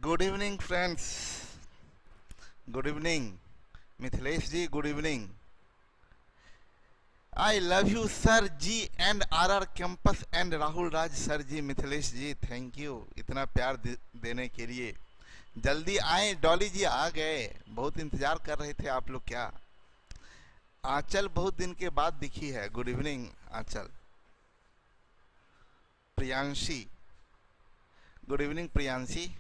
Good evening friends, good evening Mithilesh ji, good evening. I love you sir ji and RR campus and Rahul Raj sir ji, Mithilesh ji thank you इतना प्यार देने के लिए। जल्दी आए, डॉली जी आ गए, बहुत इंतजार कर रहे थे आप लोग। क्या आंचल बहुत दिन के बाद दिखी है। Good evening Anchal. Priyanshi, good evening Priyanshi.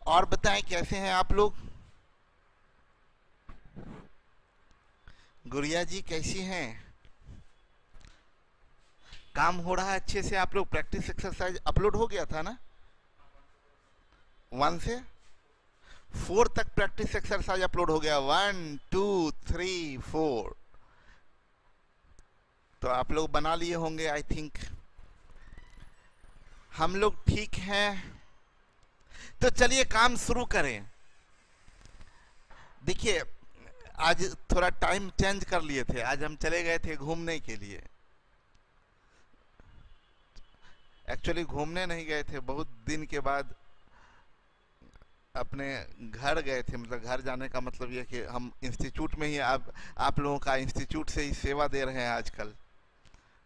और बताएं कैसे हैं आप लोग? गुड़िया जी कैसी हैं? काम हो रहा है अच्छे से? आप लोग प्रैक्टिस एक्सरसाइज अपलोड हो गया था ना? 1 से 4 तक प्रैक्टिस एक्सरसाइज अपलोड हो गया। 1 2 3 4 तो आप लोग बना लिए होंगे आई थिंक। हम लोग ठीक हैं, तो चलिए काम शुरू करें। देखिए, आज थोड़ा टाइम चेंज कर लिए थे। आज हम चले गए थे घूमने के लिए। एक्चुअली घूमने नहीं गए थे, बहुत दिन के बाद अपने घर गए थे। मतलब घर जाने का मतलब ये कि हम इंस्टीट्यूट में ही आप लोगों का इंस्टीट्यूट से ही सेवा दे रहे हैं आजकल,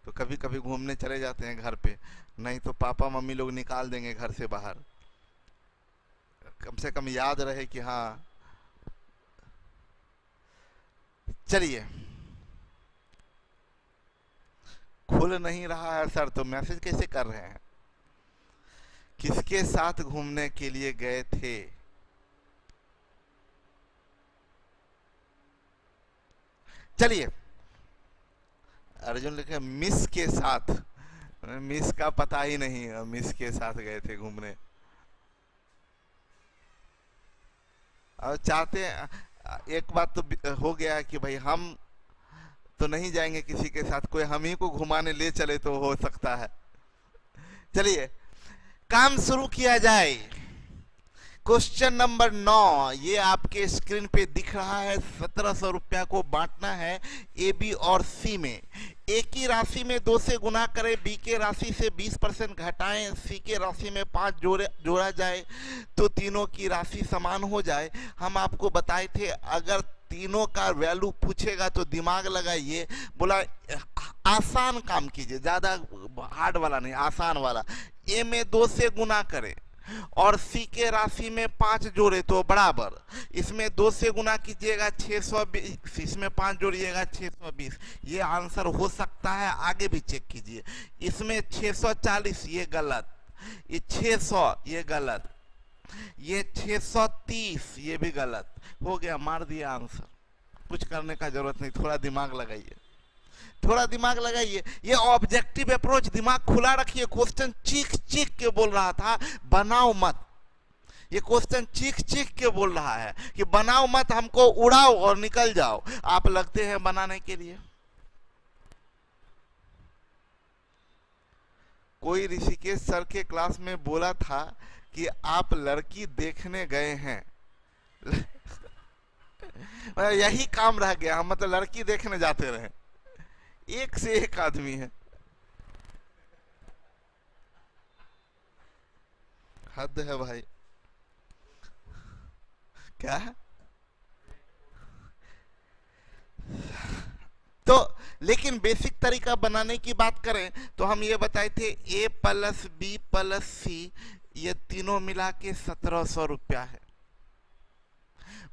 तो कभी कभी घूमने चले जाते हैं घर पे। नहीं तो पापा मम्मी लोग निकाल देंगे घर से बाहर। कम से कम याद रहे कि हाँ। चलिए, खुल नहीं रहा है सर, तो मैसेज कैसे कर रहे हैं? किसके साथ घूमने के लिए गए थे? चलिए, अर्जुन लिखे मिस के साथ। मिस का पता ही नहीं, मिस के साथ गए थे घूमने। और चाहते एक बात तो हो गया कि भाई हम तो नहीं जाएंगे किसी के साथ, कोई हम ही को घुमाने ले चले तो हो सकता है। चलिए काम शुरू किया जाए। क्वेश्चन नंबर 9 ये आपके स्क्रीन पे दिख रहा है। 1700 रुपया को बांटना है ए बी और सी में। ए की राशि में 2 से गुना करें, बी के राशि से 20% घटाएं, सी के राशि में 5 जोड़ा जाए तो तीनों की राशि समान हो जाए। हम आपको बताए थे अगर तीनों का वैल्यू पूछेगा तो दिमाग लगाइए। बोला आसान काम कीजिए, ज्यादा हार्ड वाला नहीं, आसान वाला। ए में 2 से गुना करें और सी के राशि में 5 जोड़े तो बराबर। इसमें 2 से गुना कीजिएगा 620, इसमें 5 जोड़िएगा 620। ये आंसर हो सकता है, आगे भी चेक कीजिए। इसमें 640 ये गलत, ये 600 ये गलत, ये 630 ये भी गलत। हो गया, मार दिया आंसर। कुछ करने का जरूरत नहीं, थोड़ा दिमाग लगाइए, थोड़ा दिमाग लगाइए। ये ऑब्जेक्टिव अप्रोच, दिमाग खुला रखिए। क्वेश्चन चीख चीख के बोल रहा था बनाओ मत। ये क्वेश्चन चीख चीख के बोल रहा है कि बनाओ मत, हमको उड़ाओ और निकल जाओ। आप लगते हैं बनाने के लिए। कोई ऋषिकेश सर के क्लास में बोला था कि आप लड़की देखने गए हैं। यही काम रह गया, हम मतलब लड़की देखने जाते रहे। एक से एक आदमी है, हद है भाई। क्या है तो? लेकिन बेसिक तरीका बनाने की बात करें तो हम ये बताए थे ए प्लस बी प्लस सी ये तीनों मिला के 1700 रुपया है।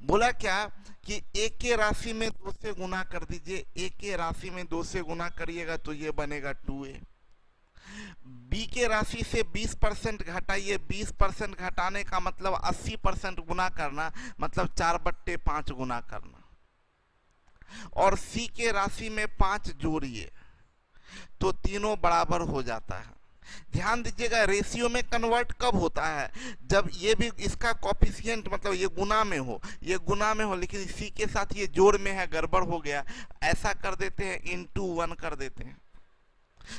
बोला क्या कि ए के राशि में 2 से गुना कर दीजिए। ए के राशि में 2 से गुना करिएगा तो ये बनेगा 2a। बी के राशि से 20% घटाइए। 20% घटाने का मतलब 80% गुना करना, मतलब 4/5 गुना करना। और सी के राशि में 5 जोड़िए तो तीनों बराबर हो जाता है। ध्यान दीजिएगा, रेशियो में कन्वर्ट कब होता है? जब ये भी इसका कॉफिशिएंट मतलब ये गुना में हो, ये गुना में हो, लेकिन सी के साथ ये जोड़ में है, गड़बड़ हो गया। ऐसा कर देते हैं, इनटू 1 कर देते हैं।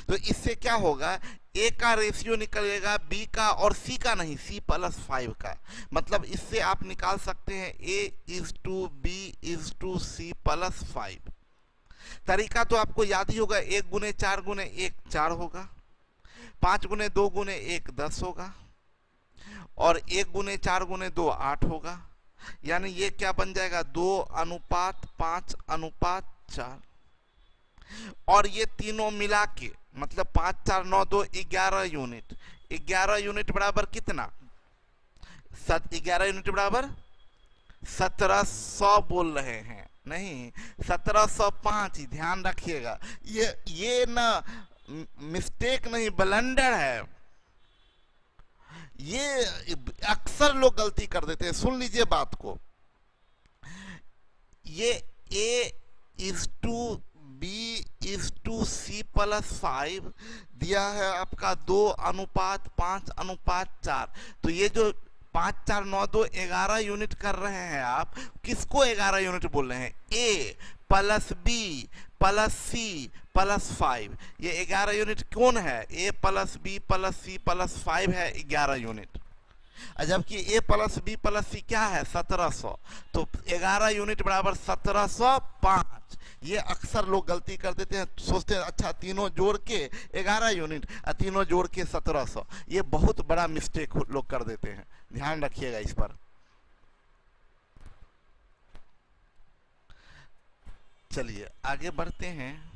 तो इससे क्या होगा, ए का रेशियो निकलेगा बी का और सी का नहीं, सी प्लस 5 का। मतलब इससे आप निकाल सकते हैं A:B:C प्लस 5। तरीका तो आपको याद ही होगा। 1 गुने 4 गुने 1 4 होगा, 5 गुने 2 गुने 1 10 होगा, और 1 गुने 4 गुने 2 8 होगा, यानी ये क्या बन जाएगा 2:5:4। और ये तीनों मिला के मतलब 5 4 9 2 11 यूनिट। 11 यूनिट बराबर कितना? 11 यूनिट बराबर 1700 बोल रहे हैं, नहीं 1705 ही, ध्यान रखिएगा। ये ना मिस्टेक नहीं, ब्लंडर है। ये अक्सर लोग गलती कर देते हैं, सुन लीजिए बात को। ये A इज टू B/C+5 दिया है आपका 2:5:4। तो ये जो 5 4 9 2 11 यूनिट कर रहे हैं आप, किसको 11 यूनिट बोल रहे हैं? A+B+C+5। ये 11 यूनिट कौन है? A+B+C+5 है 11 यूनिट। जबकि A+B+C क्या है? 1700। तो 11 यूनिट बराबर 1705। ये अक्सर लोग गलती कर देते हैं, सोचते हैं अच्छा तीनों जोड़ के 11 यूनिट और तीनों जोड़ के 1700। ये बहुत बड़ा मिस्टेक लोग कर देते हैं, ध्यान रखिएगा इस पर। चलिए आगे बढ़ते हैं।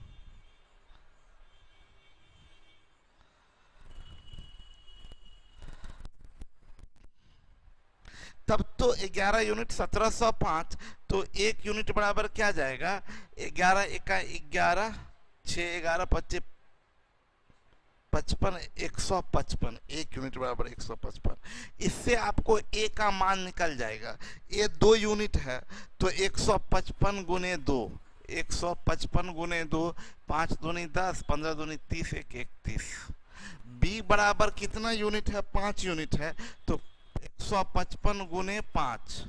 तब तो 11 यूनिट 1705, तो 1 यूनिट बराबर क्या जाएगा? 11 एका 11, 6 11 25 55 155। 1 यूनिट बराबर 155। इससे आपको ए का मान निकल जाएगा। ये 2 यूनिट है तो 155 गुने 2, 155 गुने 2, 5 दूनी 10, 15 दूनी 30, 1 31। बी बराबर कितना यूनिट है? 5 यूनिट है, तो 155 गुने 5,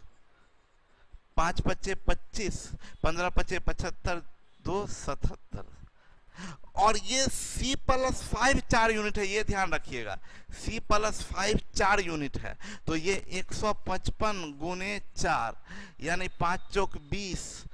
5 पच्चे 25, 15 पच्चे 75, 2 77। और ये C+5 4 यूनिट है, ये ध्यान रखिएगा। C+5 4 यूनिट है, तो ये 155 गुने 4 यानी 5 चौक 20,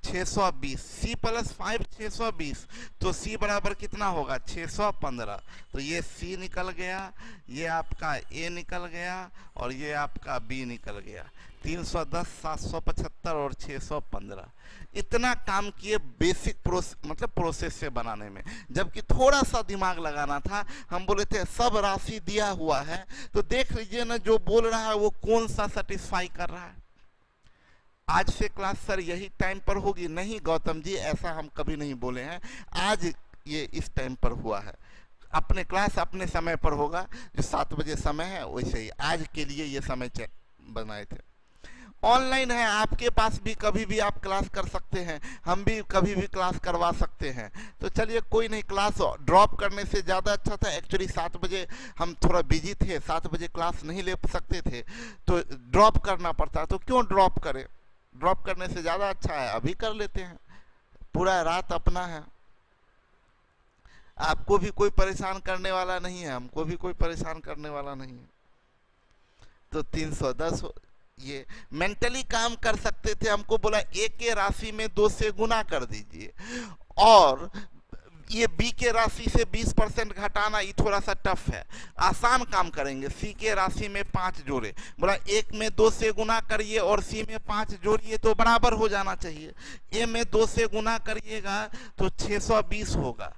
620। C+5 620, तो C बराबर कितना होगा? 615। तो ये C निकल गया, ये आपका A निकल गया और ये आपका B निकल गया। 310, 775 और 615। इतना काम किए बेसिक प्रोसेस से बनाने में, जबकि थोड़ा सा दिमाग लगाना था। हम बोले थे सब राशि दिया हुआ है, तो देख लीजिए ना जो बोल रहा है वो कौन सा सेटिस्फाई कर रहा है। आज से क्लास सर यही टाइम पर होगी? नहीं गौतम जी, ऐसा हम कभी नहीं बोले हैं। आज ये इस टाइम पर हुआ है, अपने क्लास अपने समय पर होगा। जो 7 बजे समय है वैसे ही आज के लिए ये समय बनाए थे। ऑनलाइन है, आपके पास भी कभी भी आप क्लास कर सकते हैं, हम भी कभी भी क्लास करवा सकते हैं। तो चलिए कोई नहीं, क्लास ड्रॉप करने से ज़्यादा अच्छा था। एक्चुअली 7 बजे हम थोड़ा बिजी थे, 7 बजे क्लास नहीं ले सकते थे तो ड्रॉप करना पड़ता। तो क्यों ड्रॉप करें? ड्रॉप करने से ज़्यादा अच्छा है अभी कर लेते हैं, पूरा रात अपना है। आपको भी कोई परेशान करने वाला नहीं है, हमको भी कोई परेशान करने वाला नहीं है। तो 310 ये मेंटली काम कर सकते थे। हमको बोला एक के राशि में 2 से गुना कर दीजिए, और ये बी के राशि से 20% घटाना ये थोड़ा सा टफ है, आसान काम करेंगे। सी के राशि में 5 जोड़े, बोला एक में 2 से गुना करिए और सी में 5 जोड़िए तो बराबर हो जाना चाहिए। ए में 2 से गुना करिएगा तो 620 होगा,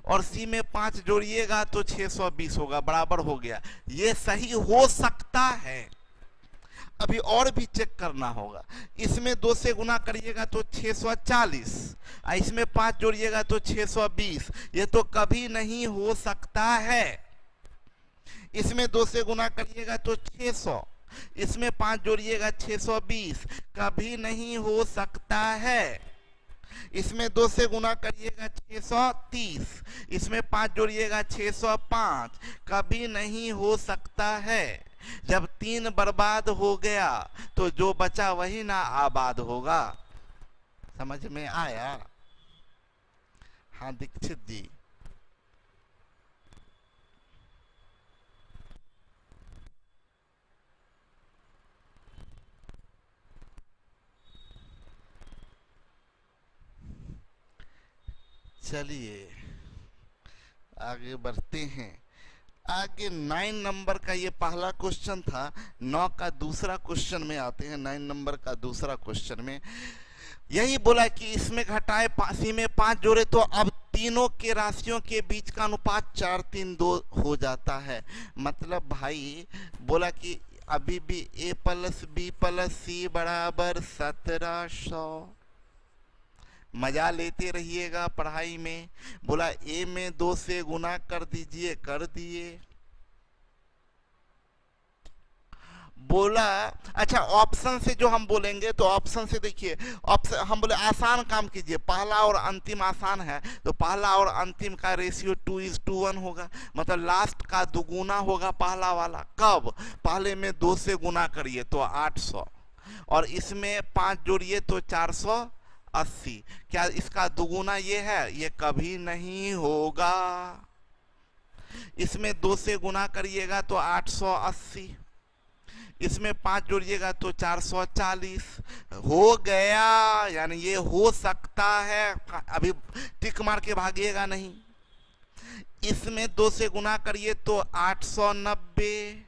और सी में 5 जोड़िएगा तो 620 होगा, बराबर हो गया। ये सही हो सकता है, अभी और भी चेक करना होगा। इसमें 2 से गुना करिएगा तो 640, इसमें 5 जोड़िएगा तो 620। ये तो कभी नहीं हो सकता है। इसमें 2 से गुना करिएगा तो 600, इसमें 5 जोड़िएगा 620, कभी नहीं हो सकता है। इसमें 2 से गुना करिएगा 630, इसमें 5 जोड़िएगा 605, कभी नहीं हो सकता है। जब 3 बर्बाद हो गया तो जो बचा वही ना आबाद होगा। समझ में आया? हाँ दीक्षित जी। चलिए आगे बढ़ते हैं। आगे 9 नंबर का ये पहला क्वेश्चन था। 9 का दूसरा क्वेश्चन में आते हैं। 9 नंबर का दूसरा क्वेश्चन में यही बोला कि इसमें घटाए सी में 5 जोड़े तो अब तीनों के राशियों के बीच का अनुपात 4 3 2 हो जाता है। मतलब भाई बोला कि अभी भी a प्लस बी प्लस सी बराबर 1700। मजा लेते रहिएगा पढ़ाई में। बोला a में 2 से गुना कर दीजिए, कर दिए। बोला अच्छा ऑप्शन से जो हम बोलेंगे तो ऑप्शन से देखिए, ऑप्शन हम बोले आसान काम कीजिए, पहला और अंतिम आसान है तो पहला और अंतिम का रेशियो 2:1 होगा। मतलब लास्ट का दुगुना होगा पहला वाला। कब? पहले में 2 से गुना करिए तो 800 और इसमें 5 जोड़िए तो 480। क्या इसका दुगुना ये है? ये कभी नहीं होगा। इसमें 2 से गुना करिएगा तो 880, इसमें 5 जोड़िएगा तो 440 हो गया। यानी ये हो सकता है, अभी टिक मार के भागिएगा नहीं। इसमें 2 से गुना करिए तो 890,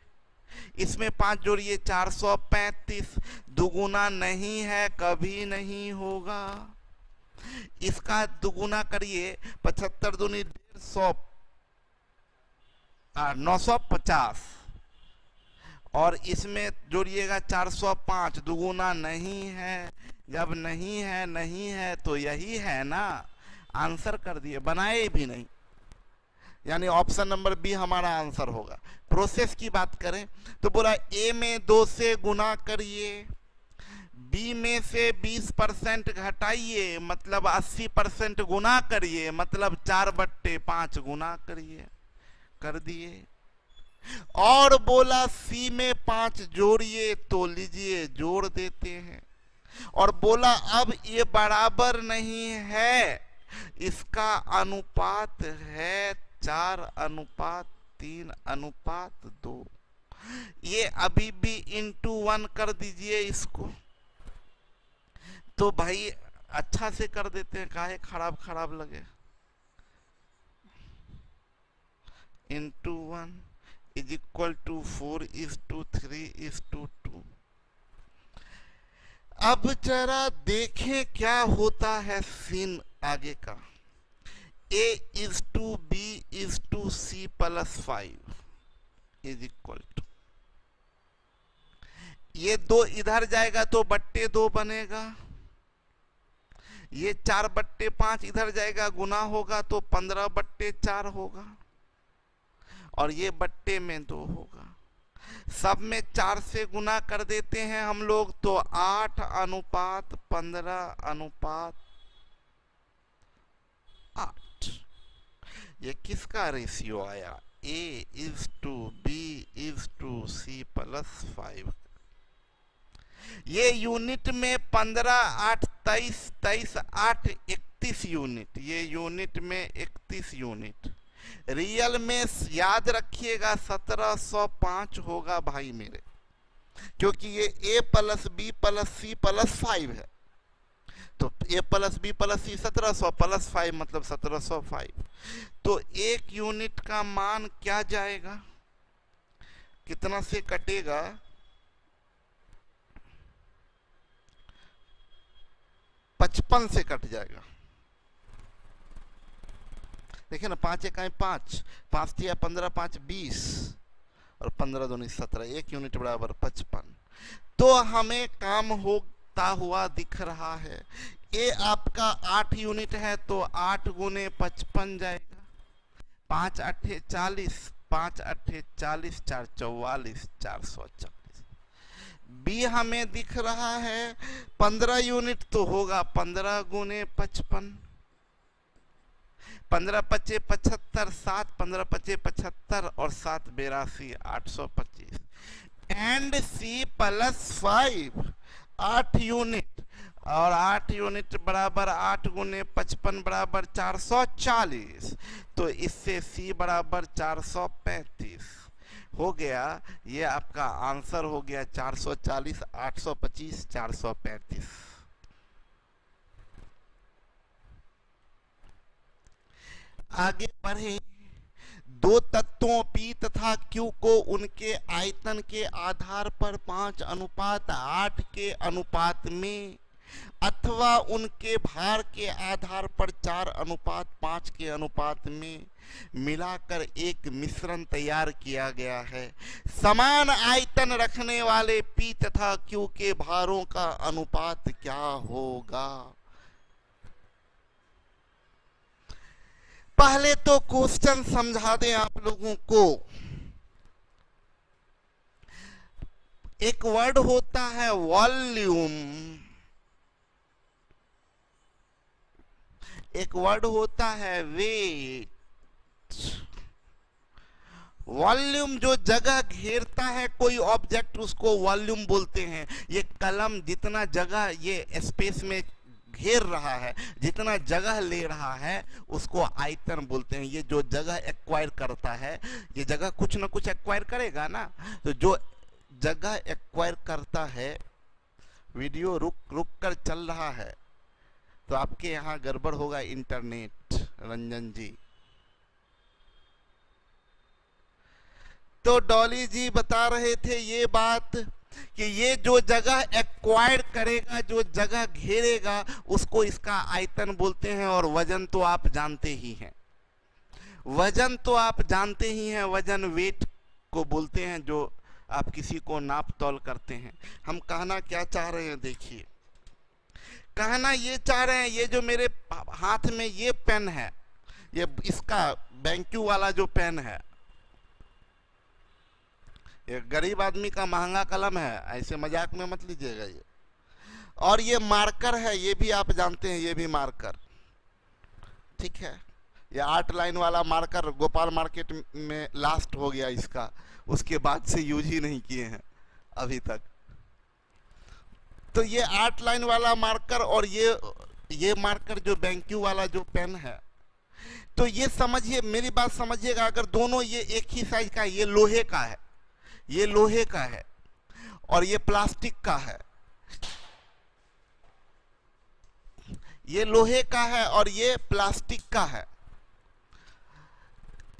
इसमें 5 जोड़िए 435। दुगुना नहीं है, कभी नहीं होगा। इसका दुगुना करिए 75 दूनी 150, 950 और इसमें जोड़िएगा 405। दुगुना नहीं है। जब नहीं है नहीं है तो यही है ना, आंसर कर दिए, बनाए भी नहीं। यानी ऑप्शन नंबर बी हमारा आंसर होगा। प्रोसेस की बात करें तो बोला ए में 2 से गुना करिए, बी में से 20% घटाइए मतलब 80% गुना करिए मतलब 4/5 गुना करिए, कर दिए। और बोला सी में 5 जोड़िए तो लीजिए जोड़ देते हैं। और बोला अब ये बराबर नहीं है, इसका अनुपात है 4:3:2। ये अभी भी इंटू 1 कर दीजिए इसको। तो भाई अच्छा से कर देते हैं, काहे खराब खराब लगे। Into 1 is equal to 4:3:2। अब जरा देखें क्या होता है सीन आगे का। A:B:C + 5 इज इक्वल टू, ये 2 इधर जाएगा तो बट्टे 2 बनेगा, ये 4/5 इधर जाएगा गुना होगा तो 15/4 होगा और ये बट्टे में 2 होगा। सब में 4 से गुना कर देते हैं हम लोग तो 8:15:8। ये किसका रेशियो आया? A:B:C + 5। ये यूनिट में 15 8 23 23 8 31 यूनिट, ये यूनिट में 31 यूनिट। रियल में याद रखिएगा 1705 होगा भाई मेरे, क्योंकि ये A + B + C + 5 है तो A + B + C 1700 + 5 मतलब 1705। तो एक यूनिट का मान क्या जाएगा, कितना से कटेगा? 55 से कट जाएगा। देखिए ना, 5 × 5, 5 × 15 5 20 और 15 दूनी 17, एक यूनिट बराबर 55। तो हमें काम होता हुआ दिख रहा है। ये आपका 8 यूनिट है तो 8 × 55 जाएगा, 5 8 40, 5 8 40, 4 44, 440। बी हमें दिख रहा है 15 यूनिट तो होगा 15 × 55, 15 5 75, 7 15 5 75 और 7 82 825। एंड C + 5 8 यूनिट और 8 यूनिट बराबर 8 × 55 बराबर 440। तो इससे C बराबर 435 हो गया। ये आपका आंसर हो गया 440 825 435। आगे बढ़े। दो तत्वों P तथा Q को उनके आयतन के आधार पर 5:8 के अनुपात में अथवा उनके भार के आधार पर 4:5 के अनुपात में मिलाकर एक मिश्रण तैयार किया गया है। समान आयतन रखने वाले P तथा Q के भारों का अनुपात क्या होगा? पहले तो क्वेश्चन समझा दें आप लोगों को। एक वर्ड होता है वॉल्यूम, एक वर्ड होता है वेट। वॉल्यूम जो जगह घेरता है कोई ऑब्जेक्ट, उसको वॉल्यूम बोलते हैं। ये कलम जितना जगह ये स्पेस में घेर रहा है, जितना जगह ले रहा है, उसको आयतन बोलते हैं। ये जो जगह एक्वायर करता है, ये जगह कुछ ना कुछ एक्वायर करेगा ना, तो जो जगह एक्वायर करता है, वीडियो रुक कर चल रहा है तो आपके यहाँ गड़बड़ होगा इंटरनेट, रंजन जी। तो डॉली जी बता रहे थे ये बात कि ये जो जगह एक्वायर करेगा, जो जगह घेरेगा, उसको इसका आयतन बोलते हैं। और वजन तो आप जानते ही हैं, वजन तो आप जानते ही हैं, वजन वेट को बोलते हैं, जो आप किसी को नाप तौल करते हैं। हम कहना क्या चाह रहे हैं, देखिए, कहना ये चाह रहे हैं, ये जो मेरे हाथ में ये पेन है, ये इसका बैंक्यू वाला जो पेन है, ये गरीब आदमी का महंगा कलम है, ऐसे मजाक में मत लीजिएगा ये। और ये मार्कर है, ये भी आप जानते हैं, ये भी मार्कर, ठीक है। ये 8 लाइन वाला मार्कर गोपाल मार्केट में लास्ट हो गया इसका, उसके बाद से यूज ही नहीं किए हैं अभी तक। तो ये 8 लाइन वाला मार्कर और ये मार्कर जो बैंक्यू वाला जो पेन है, तो ये समझिए, मेरी बात समझिएगा, अगर दोनों ये एक ही साइज का है, ये लोहे का है, ये लोहे का है, और ये प्लास्टिक का है, ये लोहे का है और ये प्लास्टिक का है।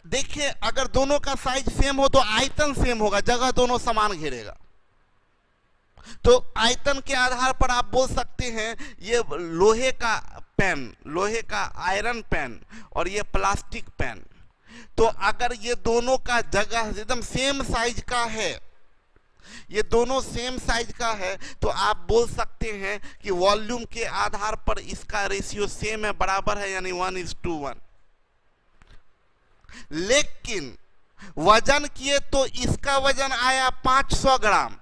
देखिए, अगर दोनों का साइज सेम हो तो आयतन सेम होगा, जगह दोनों समान घेरेगा। तो आयतन के आधार पर आप बोल सकते हैं ये लोहे का पेन, लोहे का आयरन पेन, और ये प्लास्टिक पेन। तो अगर ये दोनों का जगह एकदम सेम साइज का है, ये दोनों सेम साइज का है, तो आप बोल सकते हैं कि वॉल्यूम के आधार पर इसका रेशियो सेम है, बराबर है, यानी 1:1। लेकिन वजन किए तो इसका वजन आया 500 ग्राम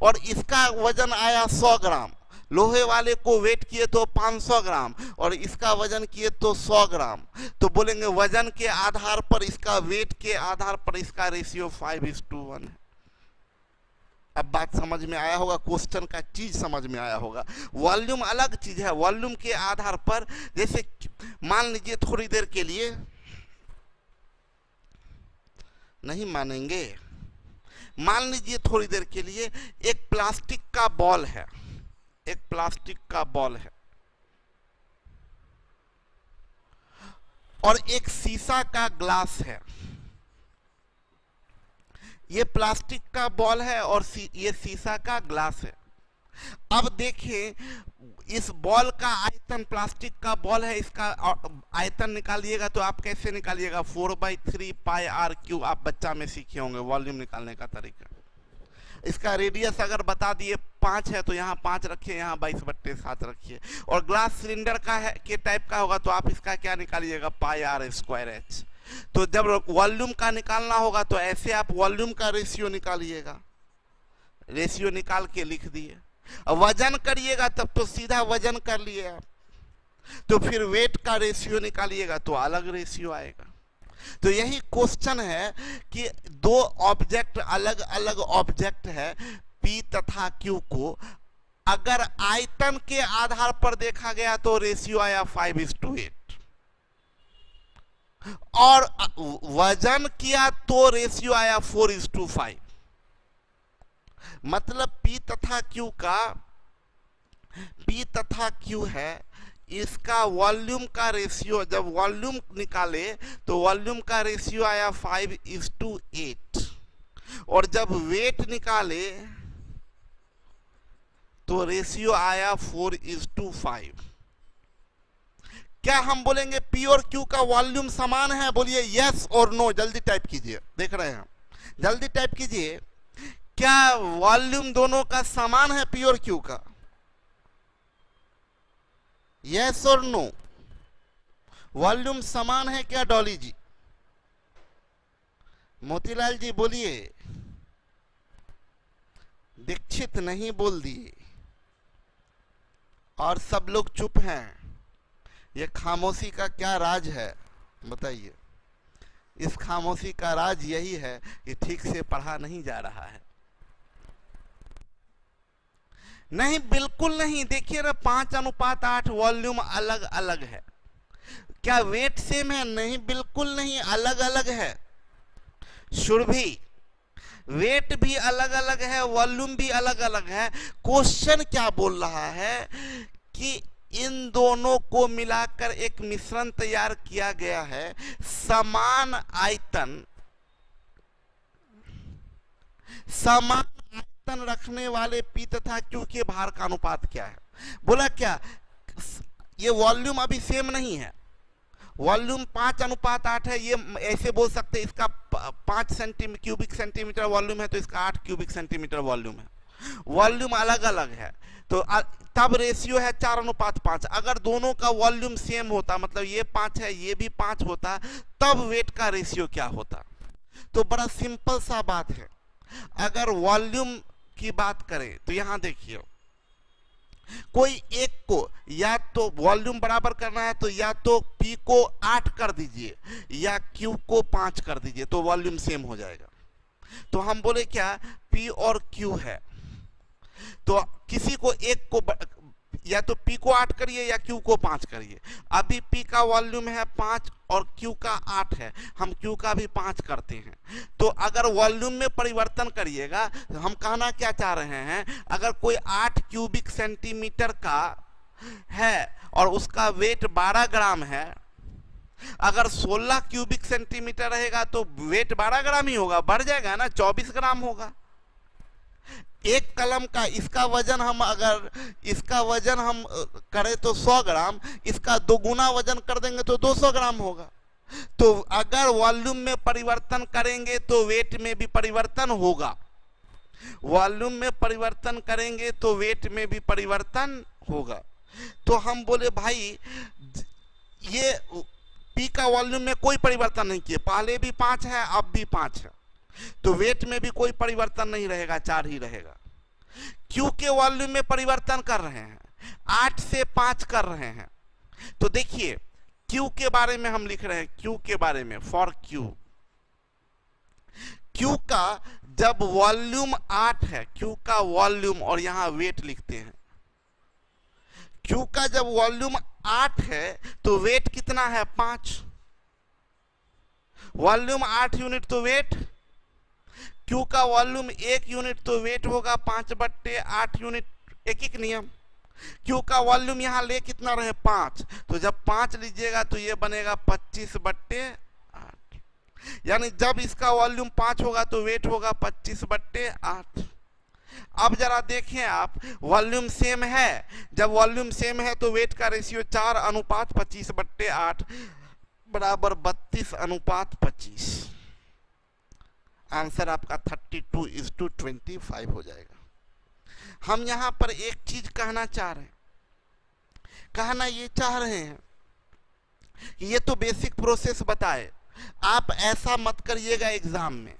और इसका वजन आया 100 ग्राम। लोहे वाले को वेट किए तो 500 ग्राम और इसका वजन किए तो 100 ग्राम। तो बोलेंगे वजन के आधार पर, इसका वेट के आधार पर इसका रेशियो 5:1 है। अब बात समझ में आया होगा, क्वेश्चन का चीज समझ में आया होगा। वॉल्यूम अलग चीज है, वॉल्यूम के आधार पर, जैसे मान लीजिए थोड़ी देर के लिए, नहीं मानेंगे, मान लीजिए थोड़ी देर के लिए एक प्लास्टिक का बॉल है, एक प्लास्टिक का बॉल है और एक शीशा का ग्लास है। ये प्लास्टिक का बॉल है और ये शीशा का ग्लास है। अब देखिए, इस बॉल का आयतन, प्लास्टिक का बॉल है, इसका आयतन निकालिएगा तो आप कैसे निकालिएगा? 4/3 पाई आर क्यू। आप बच्चा में सीखे होंगे वॉल्यूम निकालने का तरीका। इसका रेडियस अगर बता दिए 5 है तो यहाँ 5 रखिए, यहाँ 22/7 रखिए। और ग्लास सिलेंडर का है के टाइप का होगा तो आप इसका क्या निकालिएगा? पाई आर स्क्वायर एच। तो जब वॉल्यूम का निकालना होगा तो ऐसे आप वॉल्यूम का रेशियो निकालिएगा, रेशियो निकाल के लिख दिए। वजन करिएगा तब तो सीधा वजन कर लिए आप, तो फिर वेट का रेशियो निकालिएगा तो अलग रेशियो आएगा। तो यही क्वेश्चन है कि दो ऑब्जेक्ट, अलग अलग ऑब्जेक्ट है P तथा Q को अगर आयतन के आधार पर देखा गया तो रेशियो आया 5:8 और वजन किया तो रेशियो आया 4:5। मतलब P तथा Q है इसका वॉल्यूम का रेशियो, जब वॉल्यूम निकाले तो वॉल्यूम का रेशियो आया 5:8, और जब वेट निकाले तो रेशियो आया 4:5। क्या हम बोलेंगे पी और क्यू का वॉल्यूम समान है? बोलिए यस और नो, जल्दी टाइप कीजिए, देख रहे हैं, जल्दी टाइप कीजिए। क्या वॉल्यूम दोनों का समान है पी और क्यू का? यस और नो, वॉल्यूम समान है क्या डॉली जी? मोतीलाल जी बोलिए। दीक्षित नहीं बोल दिए और सब लोग चुप हैं। ये खामोशी का क्या राज है बताइए? इस खामोशी का राज यही है कि ठीक से पढ़ा नहीं जा रहा है। नहीं, बिल्कुल नहीं। देखिए ना, 5:8 वॉल्यूम अलग अलग है। क्या वेट सेम है? नहीं, बिल्कुल नहीं, अलग अलग है। सुरभि, वेट भी अलग अलग है, वॉल्यूम भी अलग अलग है। क्वेश्चन क्या बोल रहा है कि इन दोनों को मिलाकर एक मिश्रण तैयार किया गया है। समान आयतन रखने वाले पी तथा क्यू के भार का अनुपात क्या है? बोला क्या ये वॉल्यूम अभी सेम नहीं है? वॉल्यूम 5:8 है। ये ऐसे बोल सकते हैं, इसका 5 क्यूबिक सेंटीमीटर वॉल्यूम है तो इसका 8 क्यूबिक सेंटीमीटर वॉल्यूम है। वॉल्यूम अलग अलग है तो तब रेशियो है 4:5। अगर दोनों का वॉल्यूम सेम होता, मतलब ये 5 है ये भी 5 होता, तब वेट का रेशियो क्या होता? तो बड़ा सिंपल सा बात है। अगर वॉल्यूम की बात करें तो यहां देखिए, कोई एक को या तो वॉल्यूम बराबर करना है तो या तो P को 8 कर दीजिए या Q को 5 कर दीजिए, तो वॉल्यूम सेम हो जाएगा। तो हम बोले क्या P और Q है, तो किसी को एक को या तो P को 8 करिए या Q को 5 करिए। अभी P का वॉल्यूम है 5 और Q का 8 है, हम Q का भी 5 करते हैं। तो अगर वॉल्यूम में परिवर्तन करिएगा, तो हम कहना क्या चाह रहे हैं, अगर कोई 8 क्यूबिक सेंटीमीटर का है और उसका वेट 12 ग्राम है, अगर 16 क्यूबिक सेंटीमीटर रहेगा तो वेट 12 ग्राम ही होगा, बढ़ जाएगा ना, 24 ग्राम होगा। एक कलम का इसका वजन हम करें तो 100 ग्राम, इसका 2 गुना वजन कर देंगे तो 200 ग्राम होगा। तो अगर वॉल्यूम में परिवर्तन करेंगे तो वेट में भी परिवर्तन होगा, वॉल्यूम में परिवर्तन करेंगे तो वेट में भी परिवर्तन होगा। तो हम बोले भाई ये P का वॉल्यूम में कोई परिवर्तन नहीं किए, पहले भी 5 है अब भी 5 है, तो वेट में भी कोई परिवर्तन नहीं रहेगा, 4 ही रहेगा। Q के वॉल्यूम में परिवर्तन कर रहे हैं, 8 से 5 कर रहे हैं। तो देखिए Q के बारे में हम लिख रहे हैं, Q के बारे में, फॉर Q का जब वॉल्यूम 8 है, Q का वॉल्यूम, और यहां वेट लिखते हैं, Q का जब वॉल्यूम 8 है तो वेट कितना है? 5। वॉल्यूम 8 यूनिट तो वेट, Q का वॉल्यूम 1 यूनिट तो वेट होगा 5/8 यूनिट, एक नियम। Q का वॉल्यूम यहां ले कितना रहे? 5, तो जब 5 लीजिएगा तो ये बनेगा 25/8, यानी जब इसका वॉल्यूम 5 होगा तो वेट होगा 25/8। अब जरा देखें आप, वॉल्यूम सेम है, जब वॉल्यूम सेम है तो वेट का रेशियो 4:25/8 बराबर 32:25। आंसर आपका 32:25 हो जाएगा। हम यहां पर एक चीज कहना चाह रहे हैं कि ये तो बेसिक प्रोसेस बताए, आप ऐसा मत करिएगा एग्जाम में।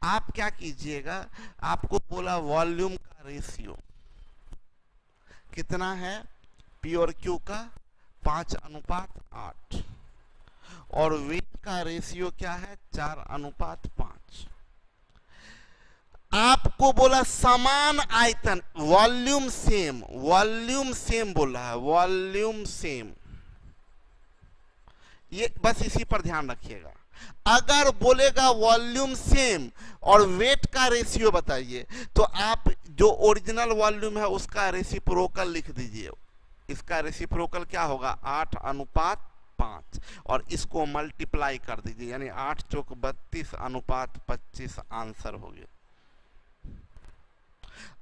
आप क्या कीजिएगा, आपको बोला वॉल्यूम का रेशियो कितना है, P और Q का 5:8, और वेट का रेशियो क्या है? 4:5। आपको बोला समान आयतन, वॉल्यूम सेम बोल रहा है, वॉल्यूम सेम, ये बस इसी पर ध्यान रखिएगा। अगर बोलेगा वॉल्यूम सेम और वेट का रेशियो बताइए, तो आप जो ओरिजिनल वॉल्यूम है उसका रेसिप्रोकल लिख दीजिए, इसका रेसिप्रोकल क्या होगा 8:5 और इसको मल्टीप्लाई कर दीजिए यानी 8 चौक 32:25 आंसर हो गया।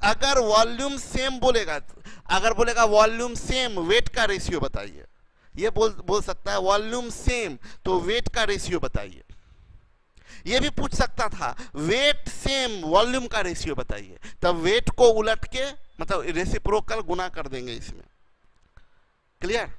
अगर वॉल्यूम सेम बोलेगा, अगर बोलेगा वॉल्यूम सेम वेट का रेशियो बताइए, ये बोल सकता है वॉल्यूम सेम तो वेट का रेशियो बताइए। ये भी पूछ सकता था वेट सेम वॉल्यूम का रेशियो बताइए, तब वेट को उलट के मतलब रेसिप्रोकल गुना कर देंगे इसमें। क्लियर?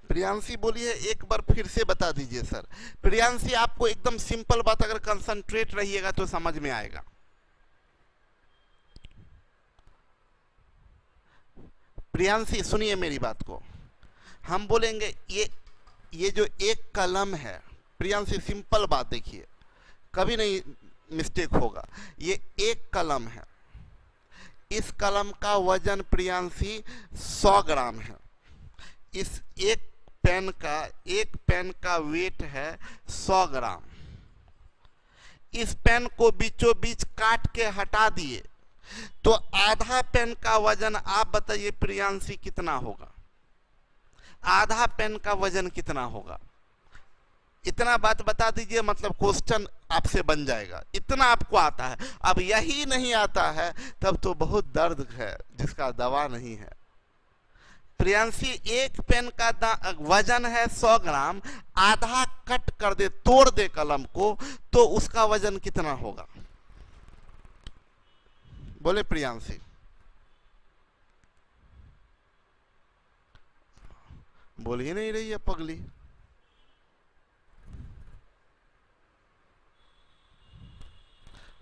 प्रियांशी बोलिए एक बार फिर से बता दीजिए सर। प्रियांशी आपको एकदम सिंपल बात अगर कंसंट्रेट रहिएगा तो समझ में आएगा। प्रियांशी सुनिए मेरी बात को, हम बोलेंगे ये जो एक कलम है, प्रियांशी सिंपल बात देखिए, कभी नहीं मिस्टेक होगा। ये एक कलम है, इस कलम का वजन प्रियांशी 100 ग्राम है। इस एक पेन का वेट है 100 ग्राम। इस पेन को बीचों बीच काट के हटा दिए तो आधा पेन का वजन आप बताइए प्रियांशी कितना होगा? आधा पेन का वजन कितना होगा? इतना बात बता दीजिए, मतलब क्वेश्चन आपसे बन जाएगा। इतना आपको आता है, अब यही नहीं आता है तब तो बहुत दर्द है जिसका दवा नहीं है। प्रियांशी एक पेन का वजन है 100 ग्राम, आधा कट कर दे, तोड़ दे कलम को, तो उसका वजन कितना होगा? बोले प्रियांशी। बोल ही नहीं रही है पगली।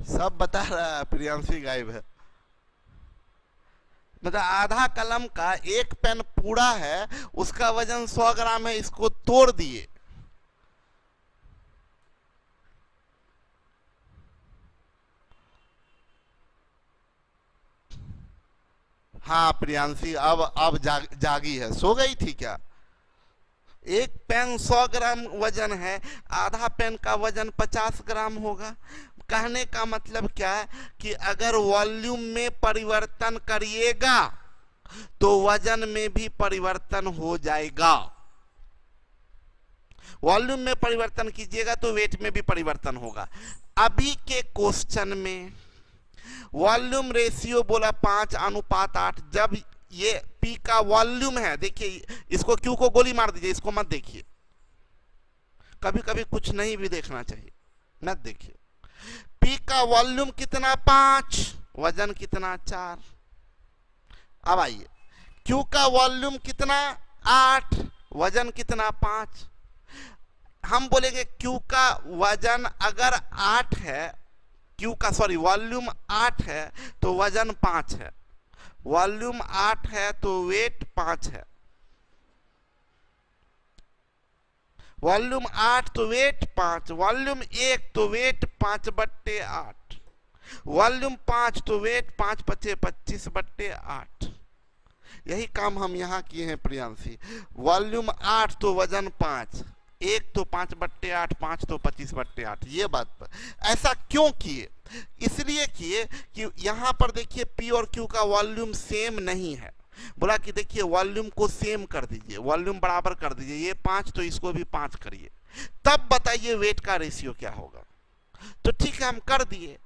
सब बता रहा है, प्रियांशी गायब है। मतलब आधा कलम का एक पेन पूरा है, उसका वजन 100 ग्राम है, इसको तोड़ दिए। हाँ प्रियांशी अब जागी है, सो गई थी क्या? एक पेन 100 ग्राम वजन है, आधा पेन का वजन 50 ग्राम होगा। कहने का मतलब क्या है कि अगर वॉल्यूम में परिवर्तन करिएगा तो वजन में भी परिवर्तन हो जाएगा। वॉल्यूम में परिवर्तन कीजिएगा तो वेट में भी परिवर्तन होगा। अभी के क्वेश्चन में वॉल्यूम रेशियो बोला 5:8। जब ये P का वॉल्यूम है, देखिए इसको Q को गोली मार दीजिए, इसको मत देखिए। कभी कभी कुछ नहीं भी देखना चाहिए, मत देखिए। P का वॉल्यूम कितना 5, वजन कितना 4। अब आइए Q का वॉल्यूम कितना 8, वजन कितना 5। हम बोलेंगे Q का वजन अगर 8 है, वॉल्यूम 8 है तो वजन 5 है। वॉल्यूम 8 है तो वेट 5 है। वॉल्यूम 8 तो वेट 5, वॉल्यूम 1 तो वेट 5/8, वॉल्यूम 5 तो वेट 5×5 = 25/8। यही काम हम यहाँ किए हैं प्रियांशी। वॉल्यूम 8 तो वजन 5, 1 तो 5/8, 5 तो 25/8। ये बात पर ऐसा क्यों किए? इसलिए किए कि यहाँ पर देखिए P और Q का वॉल्यूम सेम नहीं है। बोला कि देखिए वॉल्यूम को सेम कर दीजिए, वॉल्यूम बराबर कर दीजिए। ये 5 तो इसको भी 5 करिए, तब बताइए वेट का रेशियो क्या होगा। तो ठीक है, हम कर दिए।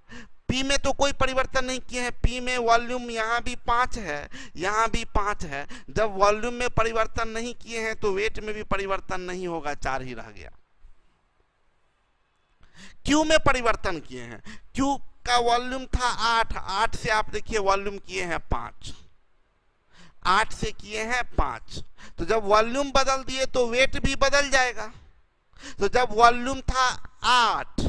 P में तो कोई परिवर्तन नहीं किए हैं। P में वॉल्यूम यहाँ भी 5 है, यहाँ भी 5 है। जब वॉल्यूम में परिवर्तन नहीं किए हैं तो वेट में भी परिवर्तन नहीं होगा, 4 ही रह गया। Q में परिवर्तन किए हैं। Q का वॉल्यूम था 8 से आप देखिए वॉल्यूम किए हैं 5, 8 से किए हैं 5। तो जब वॉल्यूम बदल दिए तो वेट भी बदल जाएगा। तो जब वॉल्यूम था 8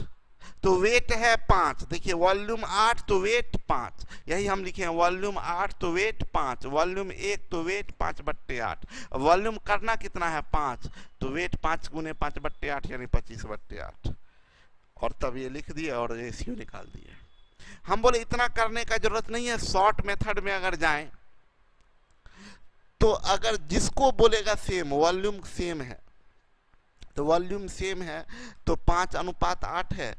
तो वेट है 5। देखिए वॉल्यूम 8 तो वेट 5, यही हम लिखे हैं। वॉल्यूम 8 तो वेट 5, वॉल्यूम 1 तो वेट 5/8। वॉल्यूम करना कितना है 5, तो वेट 5 × 5/8 यानी 25/8। और तब ये लिख दिए और रेशियो निकाल दिए। हम बोले इतना करने का जरूरत नहीं है। शॉर्ट मेथड में अगर जाएं तो अगर जिसको बोलेगा सेम वॉल्यूम सेम है, तो वॉल्यूम सेम है तो 5:8 है,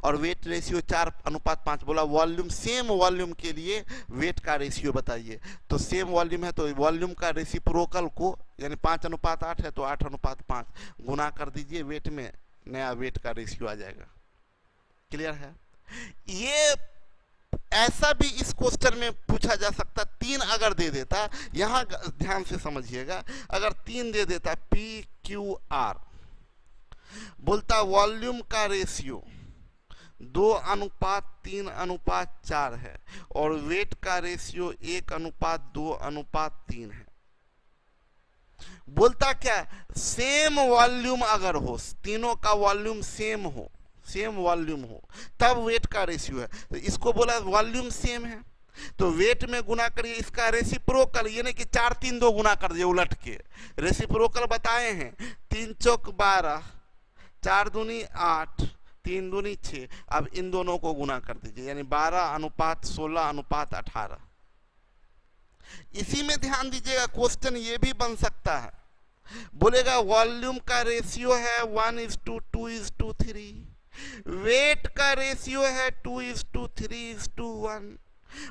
और वेट रेशियो 4:5। बोला वॉल्यूम, सेम वॉल्यूम के लिए वेट का रेशियो बताइए। तो सेम वॉल्यूम है तो वॉल्यूम का रेसिप्रोकल को, यानी 5:8 है तो 8:5 गुना कर दीजिए वेट में, नया वेट का रेशियो आ जाएगा। क्लियर है? ये ऐसा भी इस क्वेश्चन में पूछा जा सकता, 3 अगर दे देता, यहां ध्यान से समझिएगा, अगर 3 दे देता PQR, बोलता वॉल्यूम का रेशियो 2:3:4 है और वेट का रेशियो 1:2:3 है। बोलता क्या, सेम वॉल्यूम अगर हो, तीनों का वॉल्यूम सेम हो, सेम वॉल्यूम हो, तब वेट का रेशियो है। तो इसको बोला वॉल्यूम सेम है तो वेट में गुना करिए इसका रेसिप्रोकल, ये नहीं कि 4 3 2 गुना कर दिए उलट के, रेसिप्रोकल बताए हैं 3 चौक 12, 4 दूनी 8, 3 दूनी 6। अब इन दोनों को गुना कर दीजिए, यानी 12:16:18। इसी में ध्यान दीजिएगा, क्वेश्चन ये भी बन सकता है, बोलेगा वॉल्यूम का रेशियो है 1:2:3, वेट का रेशियो है 2:3:1।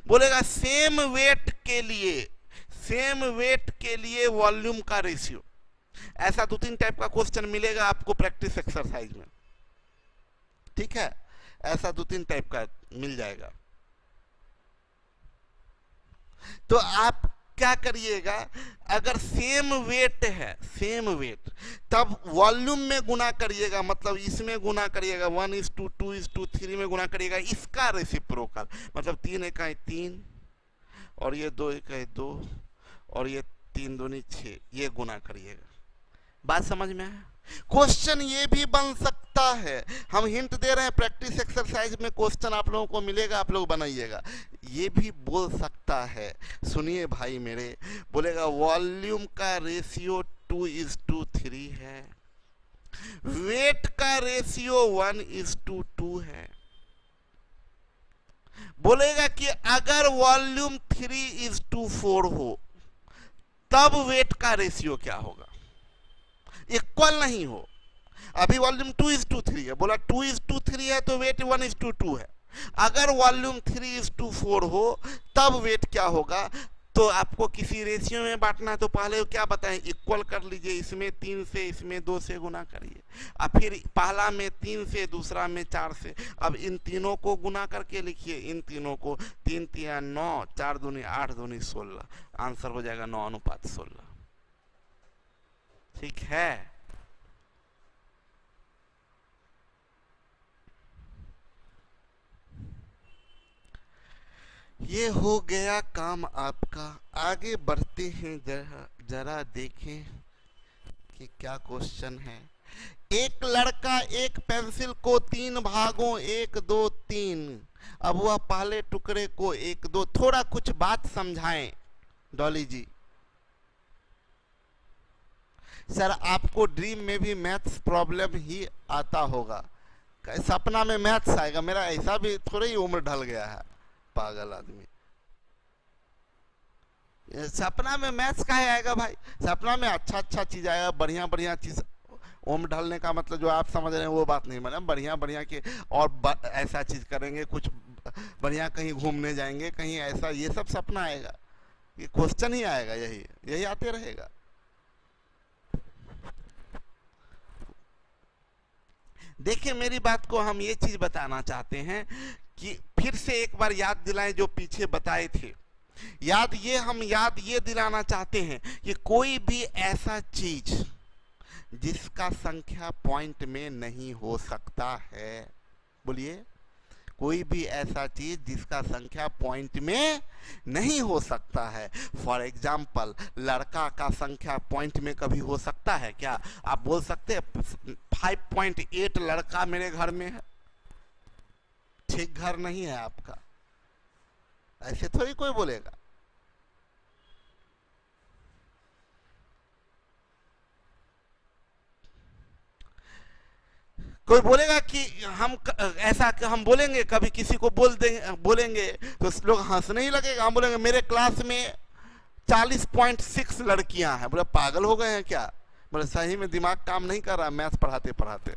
बोलेगा सेम वेट के लिए वॉल्यूम का रेशियो। ऐसा 2-3 टाइप का क्वेश्चन मिलेगा आपको प्रैक्टिस एक्सरसाइज में, ठीक है? ऐसा 2-3 टाइप का मिल जाएगा। तो आप क्या करिएगा, अगर सेम वेट है, सेम वेट, तब वॉल्यूम में गुना करिएगा, मतलब इसमें गुना करिएगा 1:2:3 में गुना करिएगा इसका रेसिप्रोकल, मतलब 3 × 3 और ये 2 × 2 और ये 3 दूनी 6, ये गुना करिएगा। बात समझ में है? क्वेश्चन ये भी बन सकता है, हम हिंट दे रहे हैं, प्रैक्टिस एक्सरसाइज में क्वेश्चन आप लोगों को मिलेगा, आप लोग बनाइएगा। ये भी बोल सकता है, सुनिए भाई मेरे, बोलेगा वॉल्यूम का रेशियो 2:3 है, वेट का रेशियो 1:2 है। बोलेगा कि अगर वॉल्यूम 3:4 हो तब वेट का रेशियो क्या होगा, इक्वल नहीं हो। अभी वॉल्यूम 2:3 है, बोला 2:3 है तो वेट 1:2 है। अगर वॉल्यूम 3:4 हो तब वेट क्या होगा, तो आपको किसी रेशियो में बांटना है तो पहले क्या बताएं, इक्वल कर लीजिए, इसमें 3 से इसमें 2 से गुना करिए, अब फिर पहला में 3 से दूसरा में 4 से। अब इन तीनों को गुना करके लिखिए, इन तीनों को, 3 3 9, 4 दूनी 8 दूनी 16, आंसर हो जाएगा 9:16। ठीक है? ये हो गया काम आपका। आगे बढ़ते हैं, जरा देखें कि क्या क्वेश्चन है। एक लड़का एक पेंसिल को 3 भागों 1 2 3, अब वह पहले टुकड़े को 1 2, थोड़ा कुछ बात समझाएं डॉली जी। सर आपको ड्रीम में भी मैथ्स प्रॉब्लम ही आता होगा, सपना में मैथ्स आएगा? मेरा ऐसा भी थोड़ा ही उम्र ढल गया है, पागल आदमी। सपना में मैथ्स काहे आएगा भाई? सपना में अच्छा चीज आएगा, बढ़िया चीज। उम्र ढलने का मतलब जो आप समझ रहे हैं वो बात नहीं, मतलब बढ़िया के और ऐसा चीज करेंगे, कुछ बढ़िया कहीं घूमने जाएंगे कहीं, ऐसा ये सब सपना आएगा, ये क्वेश्चन ही आएगा, यही आते रहेगा। देखिए मेरी बात को हम ये चीज बताना चाहते हैं कि फिर से एक बार याद दिलाएं जो पीछे बताए थे। हम याद ये दिलाना चाहते हैं कि कोई भी ऐसा चीज जिसका संख्या पॉइंट में नहीं हो सकता है, बोलिए, कोई भी ऐसा चीज जिसका संख्या पॉइंट में नहीं हो सकता है। फॉर एग्जाम्पल, लड़का का संख्या पॉइंट में कभी हो सकता है क्या? आप बोल सकते हैं 5.8 लड़का मेरे घर में है? ठीक घर नहीं है आपका, ऐसे थोड़ी कोई बोलेगा। कोई बोलेगा कि हम ऐसा हम बोलेंगे, कभी किसी को बोलेंगे तो लोग हंसने ही लगेगा। हम बोलेंगे मेरे क्लास में 40.6 लड़कियां हैं, बोले पागल हो गए हैं क्या? बोले सही में दिमाग काम नहीं कर रहा मैथ्स पढ़ाते पढ़ाते।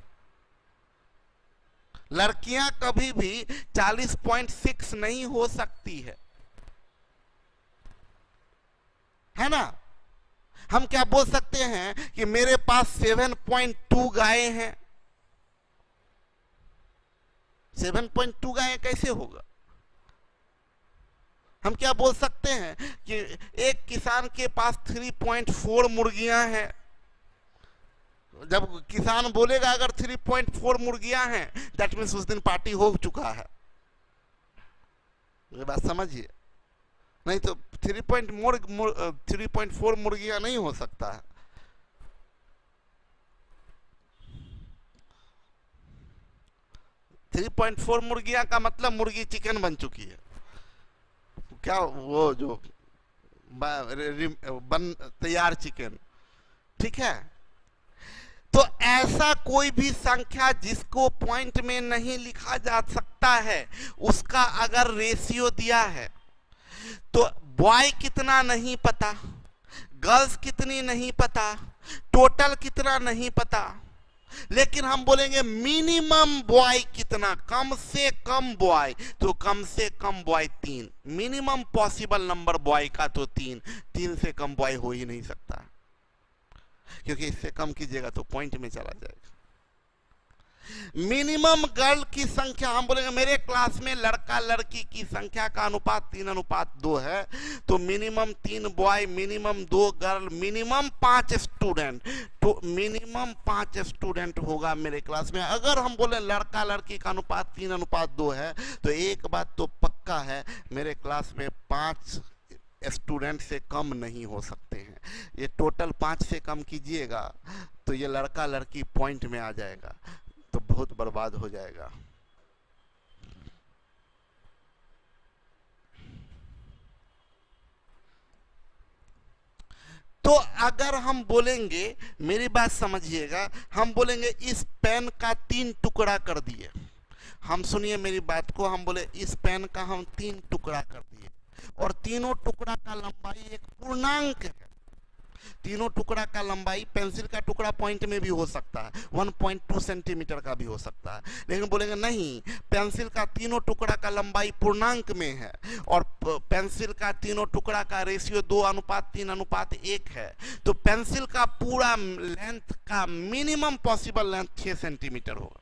लड़कियां कभी भी 40.6 नहीं हो सकती है ना। हम क्या बोल सकते हैं कि मेरे पास 7.2 गायें हैं। 7.2 गायें कैसे होगा? हम क्या बोल सकते हैं कि एक किसान के पास 3.4 मुर्गियां हैं। जब किसान बोलेगा अगर 3.4 मुर्गियां हैं, दैट मीन्स उस दिन पार्टी हो चुका है। ये बात समझिए, नहीं तो 3.4 मुर्गियां नहीं हो सकता है। थ्री 3.4 मुर्गियां का मतलब मुर्गी चिकन बन चुकी है क्या, वो जो बन तैयार चिकन, ठीक है। तो ऐसा कोई भी संख्या जिसको पॉइंट में नहीं लिखा जा सकता है, उसका अगर रेशियो दिया है तो बॉय कितना नहीं पता, गर्ल्स कितनी नहीं पता, टोटल कितना नहीं पता, लेकिन हम बोलेंगे मिनिमम बॉय कितना, कम से कम बॉय, तो कम से कम boy 3, minimum possible number boy का तो 3 से कम बॉय हो ही नहीं सकता, क्योंकि इससे कम कीजिएगा तो पॉइंट में चला जाएगा। मिनिमम गर्ल की संख्या हम बोलेंगे मेरे क्लास में लड़का लड़की की संख्या का अनुपात 3:2 है, तो minimum 3 boy, minimum 2 girl, minimum 5 student, तो मिनिमम 5 स्टूडेंट होगा मेरे क्लास में। अगर हम बोले लड़का लड़की का अनुपात 3:2 है, तो एक बात तो पक्का है, मेरे क्लास में 5 स्टूडेंट से कम नहीं हो सकते हैं। ये टोटल 5 से कम कीजिएगा तो ये लड़का लड़की पॉइंट में आ जाएगा, तो बहुत बर्बाद हो जाएगा। तो अगर हम बोलेंगे, मेरी बात समझिएगा, हम बोलेंगे इस पेन का 3 टुकड़ा कर दिए, हम सुनिए मेरी बात को, हम बोले इस पेन का हम 3 टुकड़ा कर दिए और तीनों टुकड़ा का लंबाई एक पूर्णांक है। तीनों टुकड़ा का लंबाई, पेंसिल का टुकड़ा पॉइंट में भी हो सकता है, 1.2 सेंटीमीटर का भी हो सकता है, लेकिन बोलेंगे नहीं, पेंसिल का तीनों टुकड़ा का लंबाई पूर्णांक में है और पेंसिल का तीनों टुकड़ा का रेशियो 2:3:1 है, तो पेंसिल का पूरा लेंथ का मिनिमम पॉसिबल लेंथ 6 सेंटीमीटर होगा।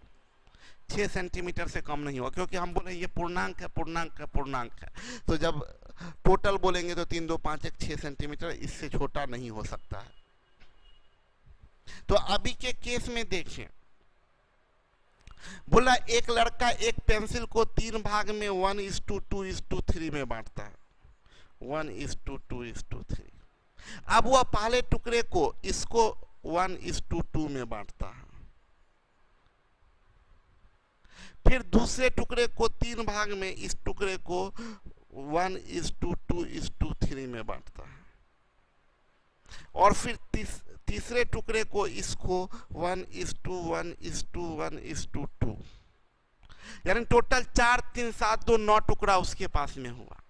6 सेंटीमीटर से कम नहीं होगा, क्योंकि हम बोले ये पूर्णांक है, पूर्णांक है, पूर्णांक है, तो जब टोटल बोलेंगे तो 3, 2, 5, 1, 6 सेंटीमीटर, इससे छोटा नहीं हो सकता है। तो अभी के केस में देखिए, बोला एक लड़का एक पेंसिल को 3 भाग में 1:2:3 में बांटता है, 1:2:3। अब वह पहले टुकड़े को इसको 1:2 में बांटता है, फिर दूसरे टुकड़े को 3 भाग में इस टुकड़े को 1:2:3 में बांटता है, और फिर तीसरे टुकड़े को इसको 1:1:1:2, यानी टोटल 4, 3, 7, 2, 9 टुकड़ा उसके पास में हुआ।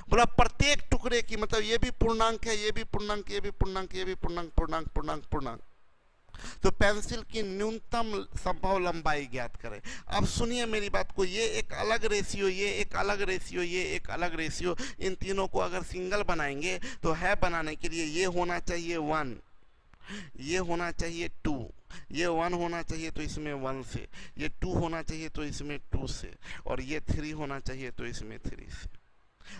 बोला प्रत्येक टुकड़े की, मतलब ये भी पूर्णांक है, ये भी पूर्णांक, ये भी पूर्णांक, ये भी पूर्णांक, पूर्णांक, पूर्णांक, पूर्णांक, तो पेंसिल की न्यूनतम संभव लंबाई ज्ञात करें। अब सुनिए मेरी बात को, ये एक अलग रेशियो, ये एक अलग रेशियो, ये एक अलग रेशियो, इन तीनों को अगर सिंगल बनाएंगे तो है बनाने के लिए ये होना चाहिए 1, ये होना चाहिए 2, ये 1 होना चाहिए तो इसमें 1 से, ये 2 होना चाहिए तो इसमें 2 से, और ये 3 होना चाहिए तो इसमें 3 से।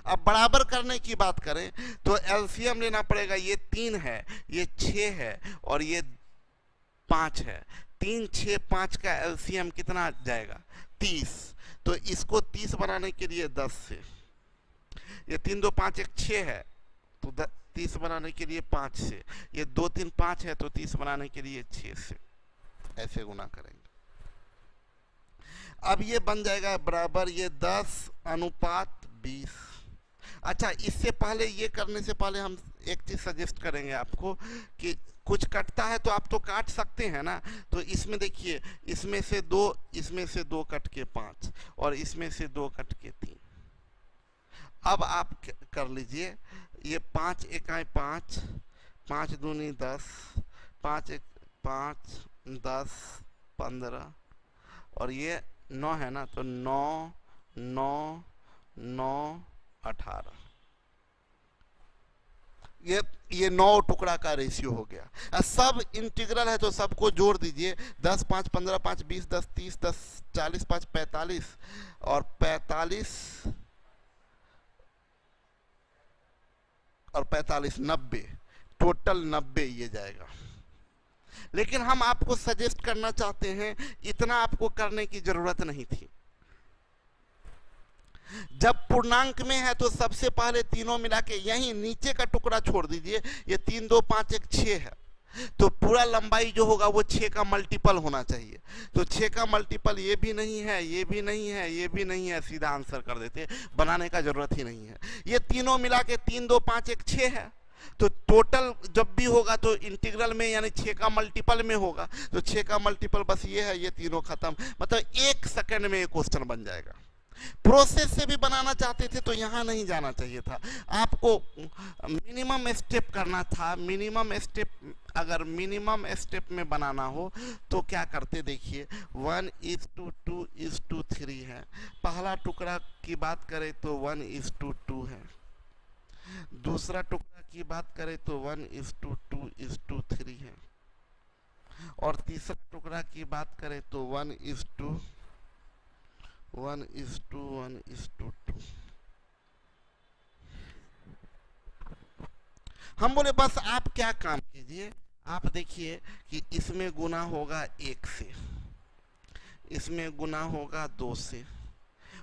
अब बराबर करने की बात करें तो एलसीएम लेना पड़ेगा, ये 3 है, ये 6 है और ये 5 है, 3, 6, 5 का एलसीएम कितना जाएगा 30, तो इसको 30 बनाने के लिए 10 से, ये 3, 2, 5, 1, 6 है तो 30 बनाने के लिए 5 से, ये 2, 3, 5 है तो 30 बनाने के लिए 6 से, ऐसे गुना करेंगे। अब ये बन जाएगा बराबर, ये 10:20। अच्छा, इससे पहले, ये करने से पहले हम एक चीज सजेस्ट करेंगे आपको कि कुछ कटता है तो आप तो काट सकते हैं ना, तो इसमें देखिए, इसमें से 2, इसमें से 2 कट के 5 और इसमें से 2 कट के 3। अब आप कर लीजिए, ये 5 एकाई 5, 5 दूनी 10, 5 1 5, 10 15 और ये 9 है ना, तो 9 9 9 18, ये 9 टुकड़ा का रेशियो हो गया। सब इंटीग्रल है तो सबको जोड़ दीजिए। 10 5 15 5 20 10 30 10 40 5 45 और 45 90, टोटल 90 ये जाएगा। लेकिन हम आपको सजेस्ट करना चाहते हैं, इतना आपको करने की जरूरत नहीं थी। जब पूर्णांक में है तो सबसे पहले तीनों मिला के यही नीचे का टुकड़ा छोड़ दीजिए। ये 3 2 5 1 6 है, तो पूरा लंबाई जो होगा वो 6 का मल्टीपल होना चाहिए। तो 6 का मल्टीपल ये भी नहीं है, ये भी नहीं है, ये भी नहीं है, सीधा आंसर कर देते, बनाने का जरूरत ही नहीं है। ये तीनों मिला के 3 2 5 1 6 है, तो टोटल जब भी होगा तो इंटीग्रल में यानी 6 का मल्टीपल में होगा। तो 6 का मल्टीपल बस ये है, ये तीनों खत्म। मतलब 1 सेकंड में ये क्वेश्चन बन जाएगा। प्रोसेस से भी बनाना चाहते थे तो यहां नहीं जाना चाहिए था, आपको मिनिमम स्टेप करना था। मिनिमम स्टेप, अगर मिनिमम स्टेप में बनाना हो तो क्या करते देखिए, 1:2:3 है। पहला टुकड़ा की बात करें तो 1:2 है, दूसरा टुकड़ा की बात करें तो 1:2:3 है, और तीसरा टुकड़ा की बात करें तो 1:1:2। हम बोले बस आप क्या काम कीजिए, आप देखिए कि इसमें गुना होगा 1 से, इसमें गुना होगा 2 से,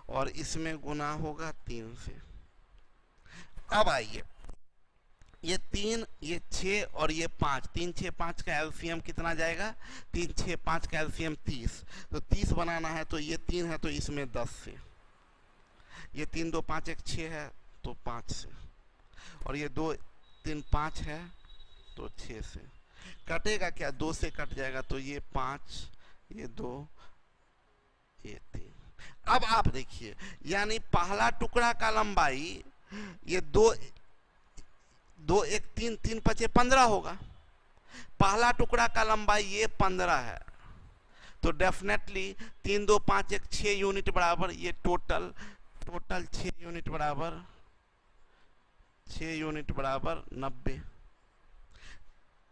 और इसमें गुना होगा 3 से। अब आइए, ये 3, ये 6 और ये 5, 3 6 5 का एलसीएम कितना जाएगा, 3 6 5 का एलसीएम 30। तो 30 बनाना है तो ये 3 है तो इसमें 10 से, ये 3 2 5 1 6 है तो 5 से, और ये 2 3 5 है तो 6 से। कटेगा क्या, 2 से कट जाएगा, तो ये 5, ये 2, ये 3। अब आप देखिए, यानी पहला टुकड़ा का लंबाई ये 2 1 3 3 5 15 होगा। पहला टुकड़ा का लंबाई ये 15 है, तो डेफिनेटली 3 2 5 1 6 यूनिट बराबर, ये टोटल 6 यूनिट बराबर 90।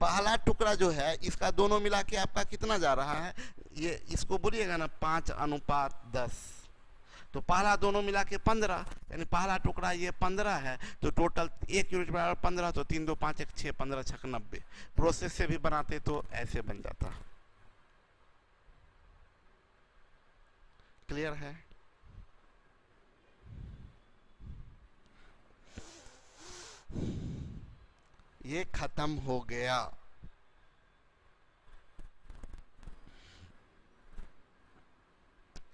पहला टुकड़ा जो है इसका दोनों मिला के आपका कितना जा रहा है, ये इसको बोलिएगा ना 5:10, तो पहला दोनों मिला के 15, यानी पहला टुकड़ा ये 15 है, तो टोटल 1 यूनिट बराबर 15, तो 3 2 5 1 6 15 6 90। प्रोसेस से भी बनाते तो ऐसे बन जाता। क्लियर है? ये खत्म हो गया।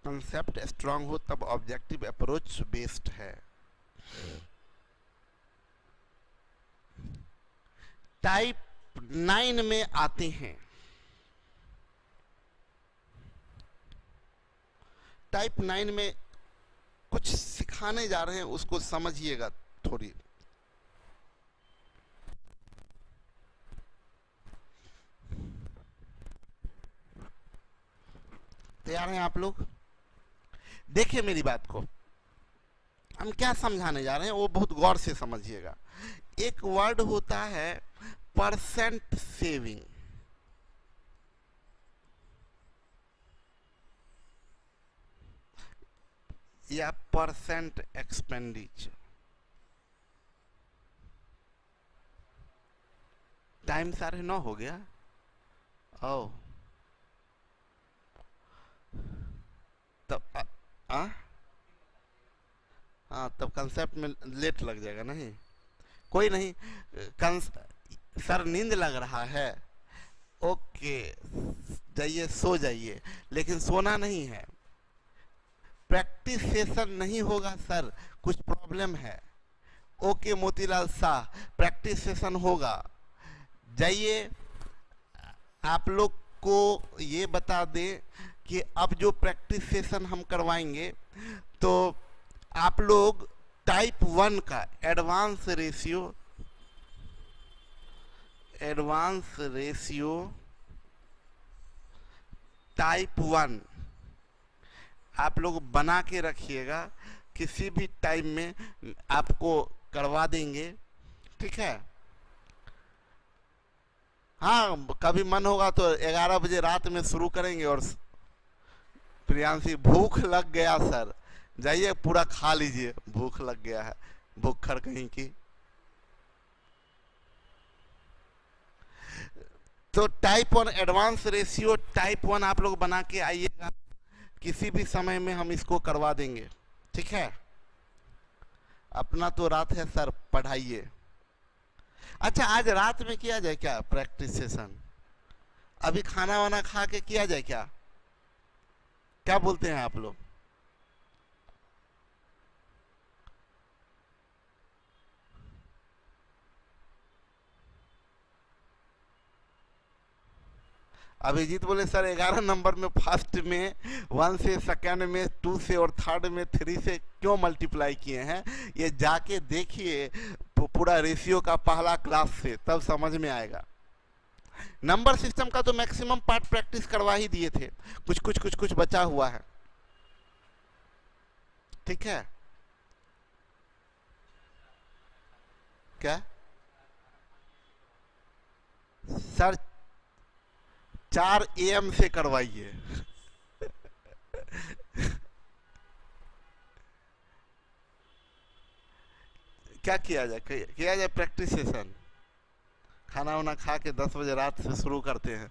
कंसेप्ट स्ट्रांग हो तब ऑब्जेक्टिव अप्रोच बेस्ड है। टाइप 9 में आते हैं। टाइप 9 में कुछ सिखाने जा रहे हैं, उसको समझिएगा थोड़ी। तैयार हैं आप लोग? देखिए मेरी बात को, हम क्या समझाने जा रहे हैं वो बहुत गौर से समझिएगा। एक वर्ड होता है परसेंट सेविंग, या परसेंट एक्सपेंडिचर। टाइम 9:30 हो गया। ओ तब हाँ, तब कंसेप्ट में लेट लग जाएगा। नहीं, कोई नहीं, सर नींद लग रहा है, ओके जाइए सो जाइए, लेकिन सोना नहीं है। प्रैक्टिस सेशन नहीं होगा सर, कुछ प्रॉब्लम है। Okay Motilal Shah, practice session होगा, जाइए। आप लोग को ये बता दें कि अब जो प्रैक्टिस सेशन हम करवाएंगे तो आप लोग टाइप 1 का एडवांस रेशियो टाइप 1 आप लोग बना के रखिएगा, किसी भी टाइम में आपको करवा देंगे, ठीक है। हाँ, कभी मन होगा तो 11 बजे रात में शुरू करेंगे। और प्रियांशी, भूख लग गया सर, जाइए पूरा खा लीजिए, भूख लग गया है, भूखर कहीं की। तो टाइप 1 एडवांस रेशियो टाइप 1 आप लोग बना के आइएगा, किसी भी समय में हम इसको करवा देंगे, ठीक है। अपना तो रात है सर, पढ़ाइए। अच्छा, आज रात में किया जाए क्या प्रैक्टिस सेशन? अभी खाना वाना खा के किया जाए क्या? क्या बोलते हैं आप लोग? अभिजीत बोले सर 11 नंबर में फर्स्ट में 1 से, सेकंड में 2 से और थर्ड में 3 से क्यों मल्टीप्लाई किए हैं? ये जाके देखिए पूरा रेशियो का पहला क्लास से, तब समझ में आएगा। नंबर सिस्टम का तो मैक्सिमम पार्ट प्रैक्टिस करवा ही दिए थे, कुछ बचा हुआ है, ठीक है। क्या सर? 4 AM से करवाइए। क्या किया जाए प्रैक्टिस सेशन, खाना वाना खा के 10 बजे रात से शुरू करते हैं,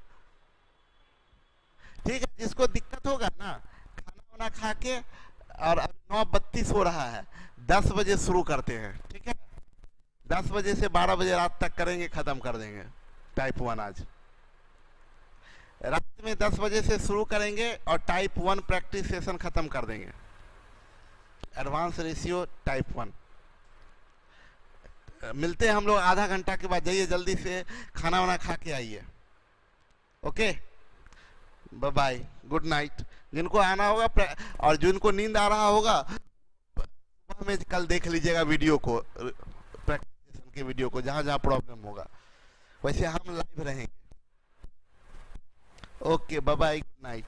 ठीक है। जिसको दिक्कत होगा ना, खाना वाना खा के, और अब 9:32 हो रहा है, 10 बजे शुरू करते हैं, ठीक है। 10 बजे से 12 बजे रात तक करेंगे, खत्म कर देंगे टाइप 1। आज रात में 10 बजे से शुरू करेंगे और टाइप 1 प्रैक्टिस सेशन खत्म कर देंगे। Advance ratio type 1। मिलते हैं हम लोग आधा घंटा के बाद, जाइए जल्दी से खाना वाना खा के आइए, okay. Bye bye, good night. जिनको आना होगा और जिनको नींद आ रहा होगा, सुबह में कल देख लीजिएगा वीडियो को, प्रैक्टिस सेशन के वीडियो को, जहां जहां प्रॉब्लम होगा। वैसे हम लाइव रहेंगे, okay. Bye bye, good night.